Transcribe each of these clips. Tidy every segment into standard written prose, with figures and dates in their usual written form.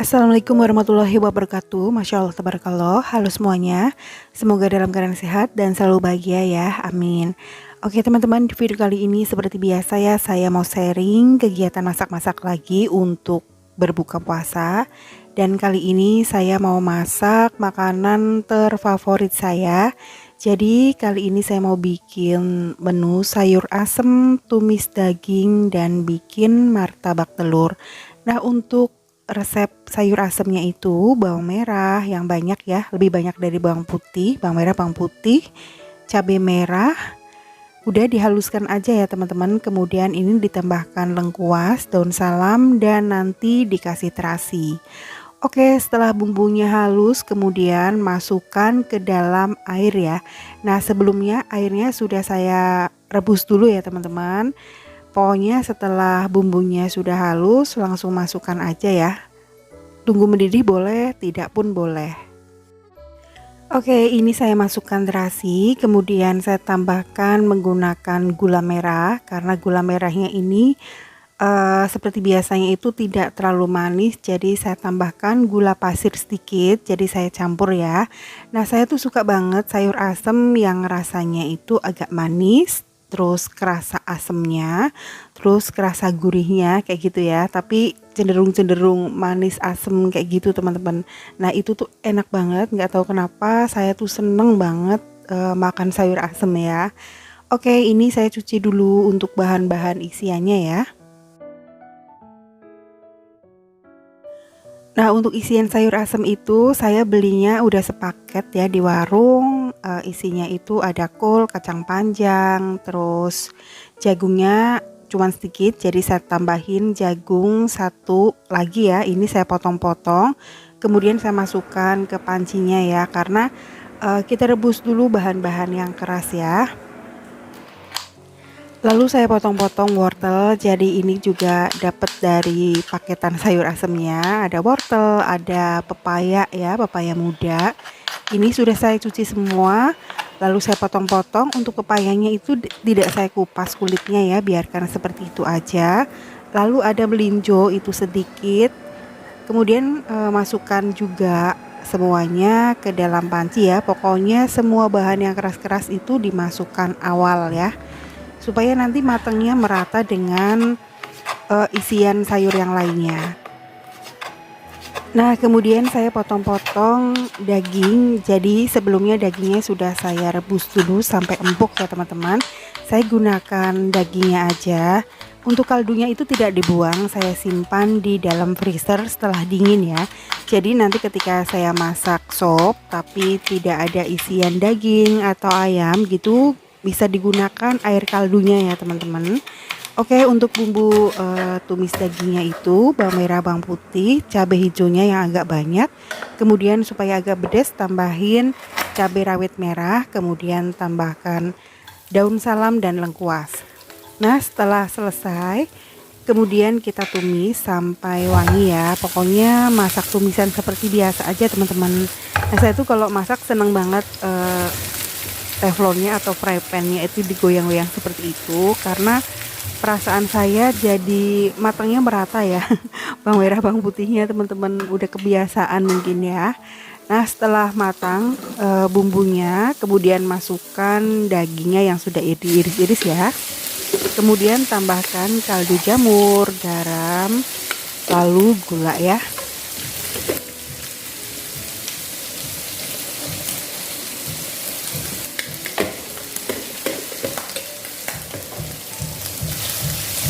Assalamualaikum warahmatullahi wabarakatuh. Masya Allah, tabarakallah. Halo semuanya. Semoga dalam keadaan sehat dan selalu bahagia ya. Amin. Oke teman-teman, di video kali ini seperti biasa ya, saya mau sharing kegiatan masak-masak lagi untuk berbuka puasa. Dan kali ini saya mau masak makanan terfavorit saya. Jadi kali ini saya mau bikin menu sayur asem, tumis daging, dan bikin martabak telur. Nah, untuk resep sayur asemnya itu bawang merah yang banyak ya, lebih banyak dari bawang putih, bawang merah, bawang putih, cabai merah, udah dihaluskan aja ya teman-teman. Kemudian ini ditambahkan lengkuas, daun salam, dan nanti dikasih terasi. Oke, setelah bumbunya halus, kemudian masukkan ke dalam air ya. Nah, sebelumnya airnya sudah saya rebus dulu ya teman-teman. Pokoknya setelah bumbunya sudah halus, langsung masukkan aja ya. Tunggu mendidih boleh, tidak pun boleh. Oke, ini saya masukkan terasi, kemudian saya tambahkan menggunakan gula merah, karena gula merahnya ini seperti biasanya itu tidak terlalu manis, jadi saya tambahkan gula pasir sedikit, jadi saya campur ya. Nah, saya tuh suka banget sayur asem yang rasanya itu agak manis, terus kerasa asemnya, terus kerasa gurihnya kayak gitu ya, tapi cenderung manis asem kayak gitu teman-teman. Nah, itu tuh enak banget, nggak tahu kenapa saya tuh seneng banget makan sayur asem ya. Oke, ini saya cuci dulu untuk bahan-bahan isiannya ya. Nah, untuk isian sayur asem itu saya belinya udah sepaket ya di warung. Isinya itu ada kol, kacang panjang, terus jagungnya cuman sedikit, jadi saya tambahin jagung satu lagi ya. Ini saya potong-potong, kemudian saya masukkan ke pancinya ya, karena kita rebus dulu bahan-bahan yang keras ya. Lalu saya potong-potong wortel, jadi ini juga dapat dari paketan sayur asemnya. Ada wortel, ada pepaya ya, pepaya muda. Ini sudah saya cuci semua, lalu saya potong-potong. Untuk pepayanya itu tidak saya kupas kulitnya ya, biarkan seperti itu aja. Lalu ada melinjo itu sedikit. Kemudian masukkan juga semuanya ke dalam panci ya. Pokoknya semua bahan yang keras-keras itu dimasukkan awal ya, supaya nanti matangnya merata dengan isian sayur yang lainnya. Nah, kemudian saya potong-potong daging. Jadi sebelumnya dagingnya sudah saya rebus dulu sampai empuk ya teman-teman. Saya gunakan dagingnya aja. Untuk kaldunya itu tidak dibuang, saya simpan di dalam freezer setelah dingin ya. Jadi nanti ketika saya masak sop tapi tidak ada isian daging atau ayam gitu, bisa digunakan air kaldunya ya teman-teman. Oke, untuk bumbu tumis dagingnya itu bawang merah, bawang putih, cabai hijaunya yang agak banyak. Kemudian supaya agak pedas tambahin cabai rawit merah, kemudian tambahkan daun salam dan lengkuas. Nah, setelah selesai, kemudian kita tumis sampai wangi ya. Pokoknya masak tumisan seperti biasa aja teman-teman. Nah, saya tuh kalau masak seneng banget teflonnya atau fry pan-nya itu digoyang-goyang seperti itu, karena perasaan saya jadi matangnya merata ya. Bawang merah, bawang putihnya teman-teman udah kebiasaan mungkin ya. Nah, setelah matang bumbunya, kemudian masukkan dagingnya yang sudah diiris-iris ya. Kemudian tambahkan kaldu jamur, garam, lalu gula ya.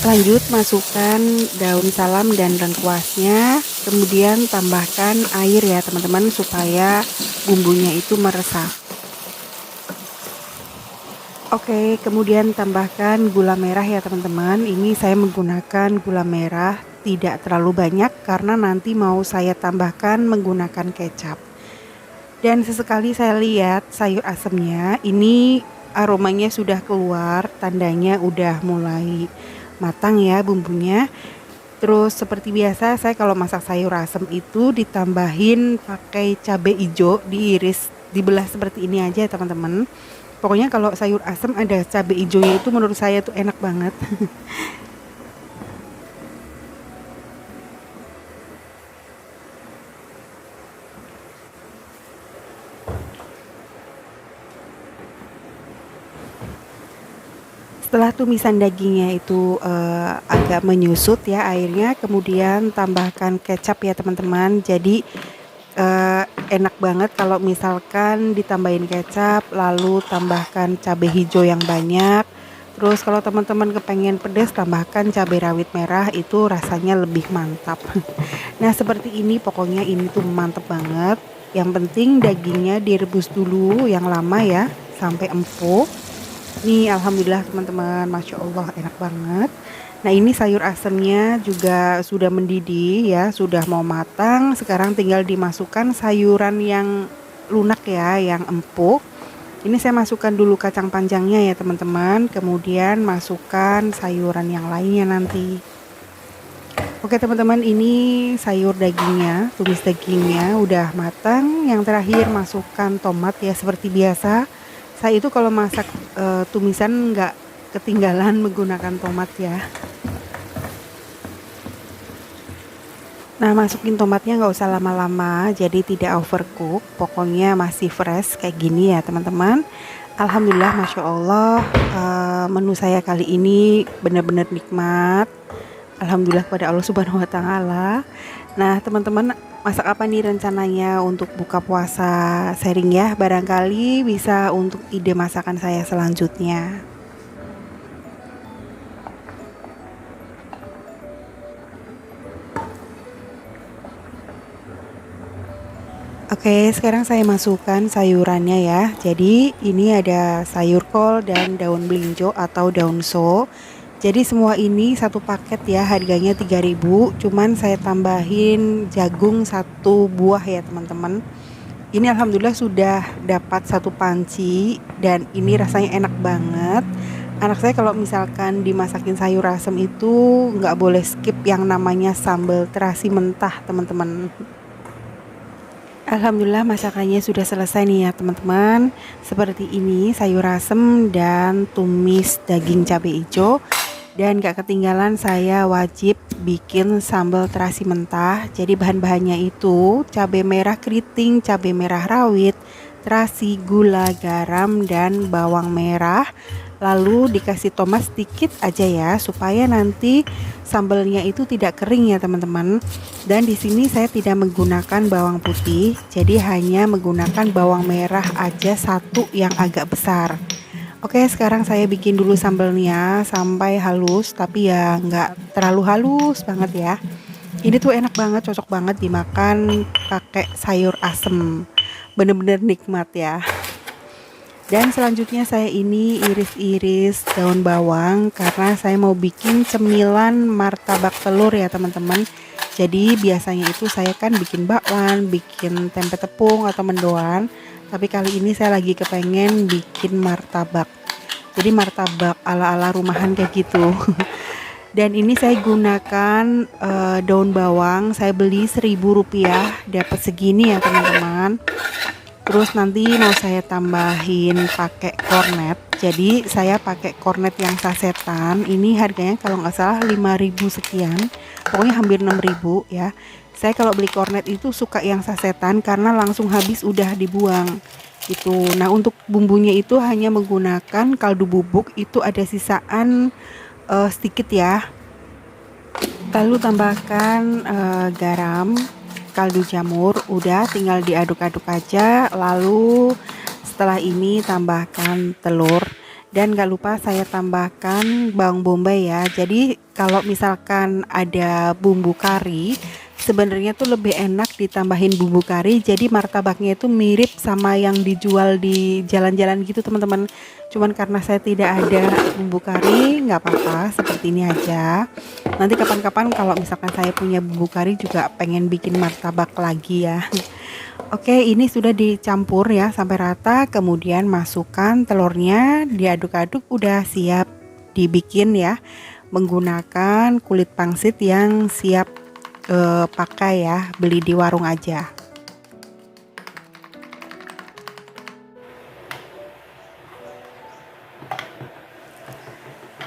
Lanjut masukkan daun salam dan lengkuasnya, kemudian tambahkan air ya teman-teman supaya bumbunya itu meresap. Oke, kemudian tambahkan gula merah ya teman-teman. Ini saya menggunakan gula merah tidak terlalu banyak karena nanti mau saya tambahkan menggunakan kecap. Dan sesekali saya lihat sayur asemnya ini aromanya sudah keluar, tandanya udah mulai matang ya bumbunya. Terus seperti biasa saya kalau masak sayur asem itu ditambahin pakai cabai hijau diiris, dibelah seperti ini aja teman-teman. Pokoknya kalau sayur asem ada cabai hijaunya itu menurut saya tuh enak banget. Setelah tumisan dagingnya itu agak menyusut ya airnya, kemudian tambahkan kecap ya teman-teman. Jadi enak banget kalau misalkan ditambahin kecap, lalu tambahkan cabai hijau yang banyak. Terus kalau teman-teman kepengen pedas, tambahkan cabai rawit merah, itu rasanya lebih mantap. Nah seperti ini, pokoknya ini tuh mantep banget. Yang penting dagingnya direbus dulu yang lama ya, sampai empuk. Nih alhamdulillah teman-teman, Masya Allah enak banget. Nah ini sayur asemnya juga sudah mendidih ya, sudah mau matang. Sekarang tinggal dimasukkan sayuran yang lunak ya, yang empuk. Ini saya masukkan dulu kacang panjangnya ya teman-teman, kemudian masukkan sayuran yang lainnya nanti. Oke teman-teman, ini sayur dagingnya, tumis dagingnya udah matang. Yang terakhir masukkan tomat ya, seperti biasa. Saya itu kalau masak tumisan nggak ketinggalan menggunakan tomat ya. Nah masukin tomatnya nggak usah lama-lama, jadi tidak overcook. Pokoknya masih fresh kayak gini ya teman-teman. Alhamdulillah, Masya Allah, menu saya kali ini benar-benar nikmat. Alhamdulillah kepada Allah Subhanahu wa Ta'ala. Nah, teman-teman, masak apa nih rencananya untuk buka puasa? Sharing ya, barangkali bisa untuk ide masakan saya selanjutnya. Oke, sekarang saya masukkan sayurannya ya. Jadi, ini ada sayur kol dan daun melinjo atau daun so. Jadi semua ini satu paket ya, harganya 3.000. Cuman saya tambahin jagung satu buah ya teman-teman. Ini alhamdulillah sudah dapat satu panci dan ini rasanya enak banget. Anak saya kalau misalkan dimasakin sayur asem itu nggak boleh skip yang namanya sambal terasi mentah teman-teman. Alhamdulillah masakannya sudah selesai nih ya teman-teman. Seperti ini sayur asem dan tumis daging cabai hijau. Dan gak ketinggalan saya wajib bikin sambal terasi mentah. Jadi bahan-bahannya itu cabai merah keriting, cabai merah rawit, terasi, gula, garam, dan bawang merah. Lalu dikasih tomat sedikit aja ya, supaya nanti sambalnya itu tidak kering ya teman-teman. Dan di sini saya tidak menggunakan bawang putih, jadi hanya menggunakan bawang merah aja satu yang agak besar. Oke, sekarang saya bikin dulu sambalnya sampai halus, tapi ya nggak terlalu halus banget ya. Ini tuh enak banget, cocok banget dimakan pakai sayur asem. Bener-bener nikmat ya. Dan selanjutnya saya ini iris-iris daun bawang karena saya mau bikin cemilan martabak telur ya teman-teman. Jadi biasanya itu saya kan bikin bakwan, bikin tempe tepung atau mendoan. Tapi kali ini saya lagi kepengen bikin martabak. Jadi martabak ala-ala rumahan kayak gitu. Dan ini saya gunakan daun bawang. Saya beli Rp1.000, dapat segini ya teman-teman. Terus nanti mau saya tambahin pakai kornet. Jadi saya pakai kornet yang sasetan. Ini harganya kalau nggak salah 5.000 sekian. Pokoknya hampir 6.000 ya. Saya kalau beli kornet itu suka yang sasetan karena langsung habis udah dibuang. Itu. Nah, untuk bumbunya itu hanya menggunakan kaldu bubuk, itu ada sisaan sedikit ya. Lalu tambahkan garam, kaldu jamur, udah tinggal diaduk-aduk aja. Lalu setelah ini tambahkan telur dan gak lupa saya tambahkan bawang bombay ya. Jadi kalau misalkan ada bumbu kari, sebenarnya tuh lebih enak ditambahin bumbu kari, jadi martabaknya itu mirip sama yang dijual di jalan-jalan gitu teman-teman. Cuman karena saya tidak ada bumbu kari, nggak apa-apa, seperti ini aja. Nanti kapan-kapan kalau misalkan saya punya bumbu kari juga pengen bikin martabak lagi ya. Oke, ini sudah dicampur ya sampai rata, kemudian masukkan telurnya, diaduk-aduk, udah siap dibikin ya. Menggunakan kulit pangsit yang siap pakai ya, beli di warung aja.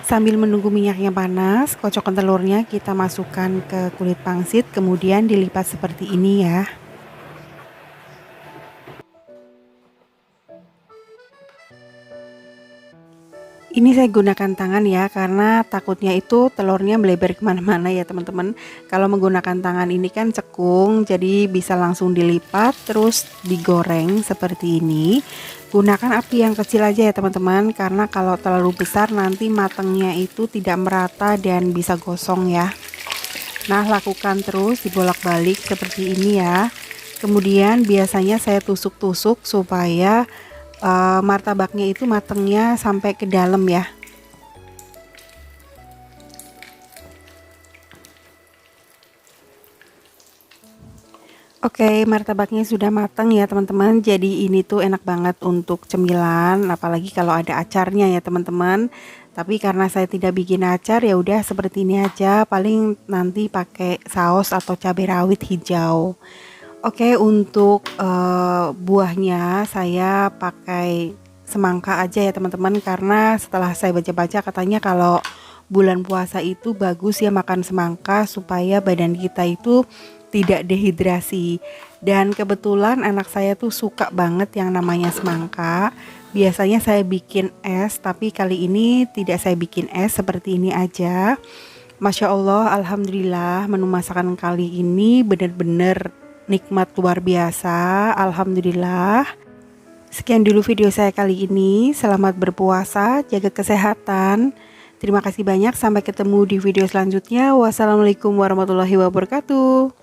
Sambil menunggu minyaknya panas, kocokan telurnya kita masukkan ke kulit pangsit, kemudian dilipat seperti ini ya. Ini saya gunakan tangan ya, karena takutnya itu telurnya melebar kemana-mana ya teman-teman. Kalau menggunakan tangan ini kan cekung, jadi bisa langsung dilipat terus digoreng seperti ini. Gunakan api yang kecil aja ya teman-teman, karena kalau terlalu besar nanti matangnya itu tidak merata dan bisa gosong ya. Nah, lakukan terus dibolak-balik seperti ini ya. Kemudian biasanya saya tusuk-tusuk supaya martabaknya itu matangnya sampai ke dalam ya. Oke, martabaknya sudah matang ya teman-teman. Jadi ini tuh enak banget untuk cemilan, apalagi kalau ada acarnya ya teman-teman. Tapi karena saya tidak bikin acar, ya udah seperti ini aja. Paling nanti pakai saus atau cabai rawit hijau. Oke, untuk buahnya saya pakai semangka aja ya teman-teman, karena setelah saya baca-baca katanya kalau bulan puasa itu bagus ya makan semangka supaya badan kita itu tidak dehidrasi. Dan kebetulan anak saya tuh suka banget yang namanya semangka. Biasanya saya bikin es, tapi kali ini tidak saya bikin es, seperti ini aja. Masya Allah, Alhamdulillah, menu masakan kali ini benar-benar nikmat luar biasa. Alhamdulillah. Sekian dulu video saya kali ini. Selamat berpuasa, jaga kesehatan. Terima kasih banyak, sampai ketemu di video selanjutnya. Wassalamualaikum warahmatullahi wabarakatuh.